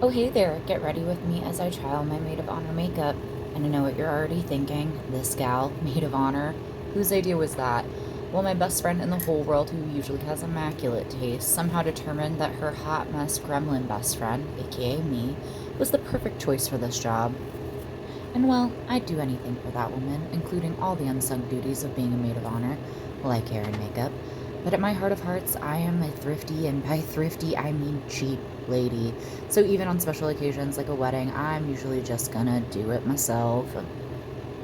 Oh hey there, get ready with me as I try on my Maid of Honor makeup. And I know what you're already thinking. This gal, Maid of Honor? Whose idea was that? Well, my best friend in the whole world, who usually has immaculate taste, somehow determined that her hot mess gremlin best friend, aka me, was the perfect choice for this job. And well, I'd do anything for that woman, including all the unsung duties of being a maid of honor, like hair and makeup. But at my heart of hearts, I am a thrifty, and by thrifty, I mean cheap lady. So even on special occasions like a wedding, I'm usually just gonna do it myself.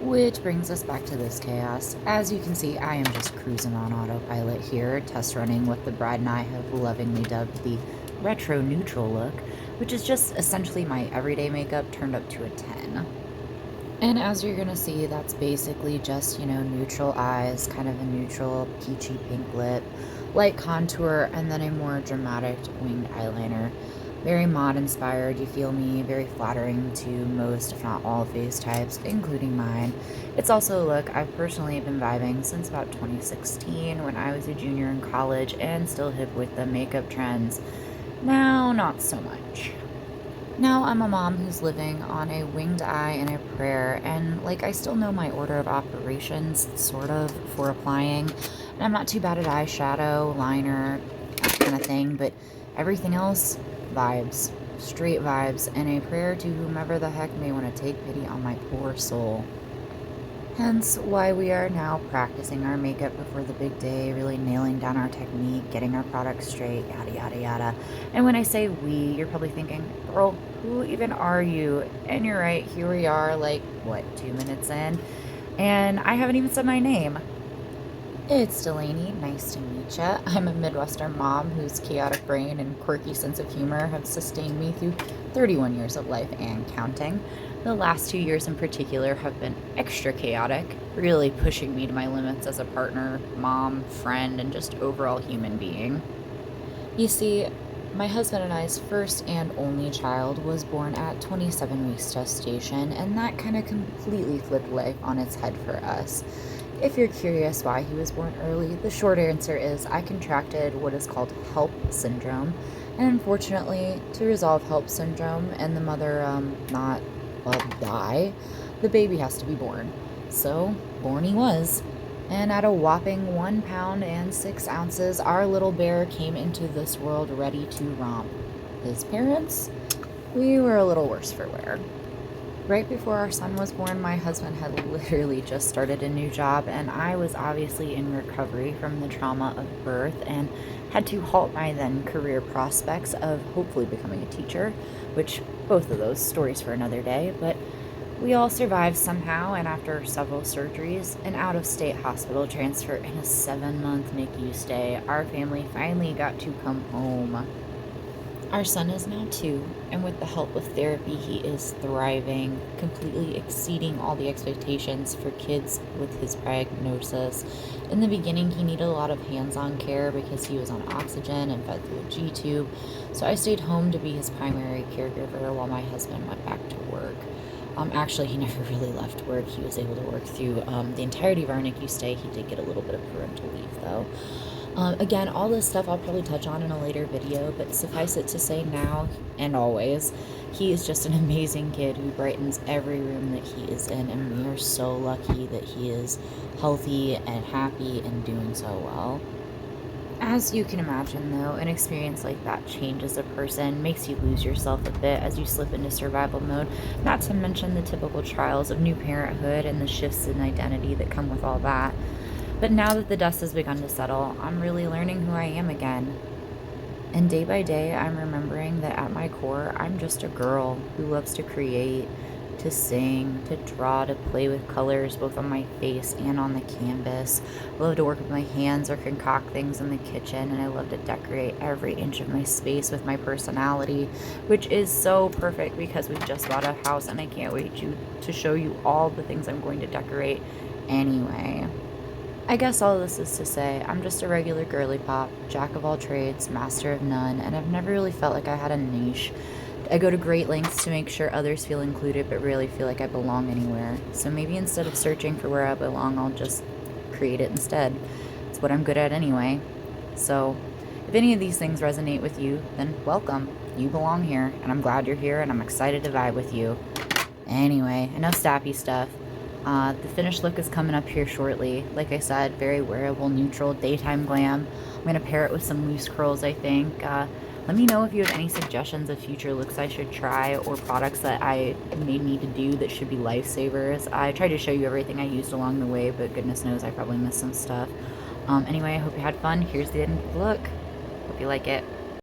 Which brings us back to this chaos. As you can see, I am just cruising on autopilot here, test running what the bride and I have lovingly dubbed the retro neutral look, which is just essentially my everyday makeup turned up to a 10. And as you're gonna see, that's basically just, neutral eyes, kind of a neutral peachy pink lip, light contour, and then a more dramatic winged eyeliner. Very mod inspired, you feel me? Very flattering to most, if not all, face types, including mine. It's also a look I've personally been vibing since about 2016 when I was a junior in college and still hip with the makeup trends. Now, not so much. Now I'm a mom who's living on a winged eye and a prayer, and I still know my order of operations, sort of, for applying. And I'm not too bad at eyeshadow, liner, that kind of thing, but everything else, vibes. Straight vibes, and a prayer to whomever the heck may want to take pity on my poor soul. Hence why we are now practicing our makeup before the big day, really nailing down our technique, getting our products straight, yada yada yada. And when I say we, you're probably thinking, girl, who even are you? And you're right, here we are, 2 minutes in, and I haven't even said my name. It's Delaney. Nice to meet ya. I'm a Midwestern mom whose chaotic brain and quirky sense of humor have sustained me through 31 years of life and counting. The last 2 years in particular have been extra chaotic, really pushing me to my limits as a partner, mom, friend, and just overall human being. You see, my husband and I's first and only child was born at 27 weeks gestation, and that kind of completely flipped life on its head for us. If you're curious why he was born early, the short answer is I contracted what is called HELP syndrome. And unfortunately, to resolve HELP syndrome and the mother not, well, die, the baby has to be born. So, born he was. And at a whopping 1 pound and 6 ounces, our little bear came into this world ready to romp. His parents? We were a little worse for wear. Right before our son was born, my husband had literally just started a new job, and I was obviously in recovery from the trauma of birth and had to halt my then career prospects of hopefully becoming a teacher, which both of those stories for another day. But we all survived somehow, and after several surgeries, an out of state hospital transfer, and a 7-month NICU stay, our family finally got to come home. Our son is now 2, and with the help of therapy, he is thriving, completely exceeding all the expectations for kids with his prognosis. In the beginning, he needed a lot of hands-on care because he was on oxygen and fed through a G-tube, so I stayed home to be his primary caregiver while my husband went back to work. Actually, he never really left work. He was able to work through the entirety of our NICU stay. He did get a little bit of parental leave, though. Again, all this stuff I'll probably touch on in a later video, but suffice it to say now and always, he is just an amazing kid who brightens every room that he is in, and we are so lucky that he is healthy and happy and doing so well. As you can imagine, though, an experience like that changes a person, makes you lose yourself a bit as you slip into survival mode, not to mention the typical trials of new parenthood and the shifts in identity that come with all that. But now that the dust has begun to settle, I'm really learning who I am again. And day by day, I'm remembering that at my core, I'm just a girl who loves to create, to sing, to draw, to play with colors both on my face and on the canvas. I love to work with my hands or concoct things in the kitchen, and I love to decorate every inch of my space with my personality, which is so perfect because we've just bought a house and I can't wait to show you all the things I'm going to decorate anyway. I guess all this is to say, I'm just a regular girly pop, jack of all trades, master of none, and I've never really felt like I had a niche. I go to great lengths to make sure others feel included, but rarely feel like I belong anywhere. So maybe instead of searching for where I belong, I'll just create it instead. It's what I'm good at anyway. So, if If any of these things resonate with you, then welcome. You belong here, and I'm glad you're here, and I'm excited to vibe with you. Anyway, enough stappy stuff. The finished look is coming up here shortly. Like I said, very wearable, neutral, daytime glam. I'm going to pair it with some loose curls, I think. Let me know if you have any suggestions of future looks I should try or products that I may need to do that should be lifesavers. I tried to show you everything I used along the way, but goodness knows I probably missed some stuff. Anyway, I hope you had fun. Here's the end of the look. Hope you like it.